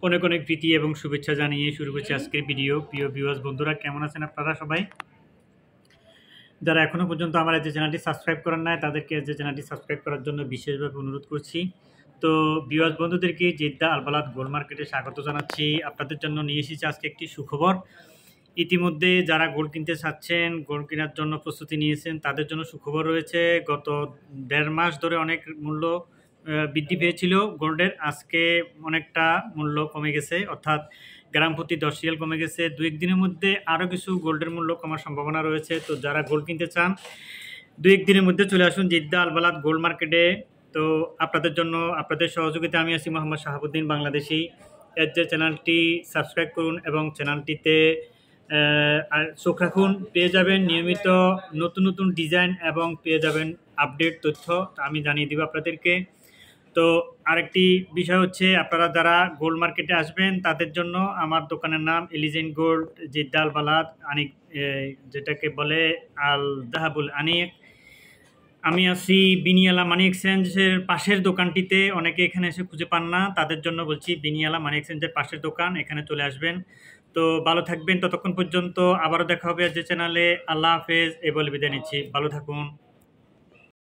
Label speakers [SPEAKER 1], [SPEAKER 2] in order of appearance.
[SPEAKER 1] অনেক অনেক প্রীতি এবং শুভেচ্ছা জানিয়ে শুরু করছি আজকের ভিডিও। প্রিয় ভিউয়ার্স বন্ধুরা, কেমন আছেন আপনারা সবাই? যারা এখনো পর্যন্ত আমার এই যে চ্যানেলটি সাবস্ক্রাইব করেন নাই, তাদেরকে যে চ্যানেলটি সাবস্ক্রাইব করার জন্য বিশেষভাবে অনুরোধ করছি। তো ভিউয়ার্স বন্ধুদেরকে জেদ্দা আলবালাদ গোল্ড মার্কেটে স্বাগত জানাচ্ছি। আপনাদের জন্য নিয়ে এসেছি আজকে একটি সুখবর। ইতিমধ্যে যারা গোল্ড কিনতে চাচ্ছেন, গোল্ড কেনার জন্য প্রস্তুতি নিয়েছেন, তাদের জন্য সুখবর রয়েছে। গত 1.5 মাস ধরে অনেক মূল্য বৃদ্ধি পেয়েছিল গোল্ডের। আজকে অনেকটা মূল্য কমে গেছে, অর্থাৎ গ্রাম প্রতি 10 রিয়াল কমে গেছে। 2-1 দিনের মধ্যে আরও কিছু গোল্ডের মূল্য কমার সম্ভাবনা রয়েছে। তো যারা গোল্ড কিনতে চান, 2-1 দিনের মধ্যে চলে আসুন জেদ্দা আলবালাদ গোল্ড মার্কেটে। তো আপনাদের জন্য, আপনাদের সহযোগিতা আমি আছি মোহাম্মদ শাহাবুদ্দিন বাংলাদেশি। এর যে চ্যানেলটি সাবস্ক্রাইব করুন এবং চ্যানেলটিতে আর চোখ রাখুন। পেয়ে যাবেন নিয়মিত নতুন নতুন ডিজাইন এবং পেয়ে যাবেন আপডেট তথ্য, আমি জানিয়ে দিব আপনাদেরকে। তো আরেকটি বিষয় হচ্ছে, আপনারা যারা গোল্ড মার্কেটে আসবেন তাদের জন্য আমার দোকানের নাম এলিজেন্ট গোল্ড জেদ্দা আলবালাদ আনিক, যেটাকে বলে আল দাহাবুল আনিক। আমি আছি বিনিয়ালা মানি এক্সচেঞ্জের পাশের দোকানটিতে। অনেকে এখানে এসে খুঁজে পান না, তাদের জন্য বলছি বিনিয়ালা মানি এক্সচেঞ্জের পাশের দোকান, এখানে চলে আসবেন। তো ভালো থাকবেন ততক্ষণ পর্যন্ত। আবারও দেখা হবে যে চ্যানেলে। আল্লাহ হাফেজ, এ বলে বিদায় নিচ্ছি। ভালো থাকুন।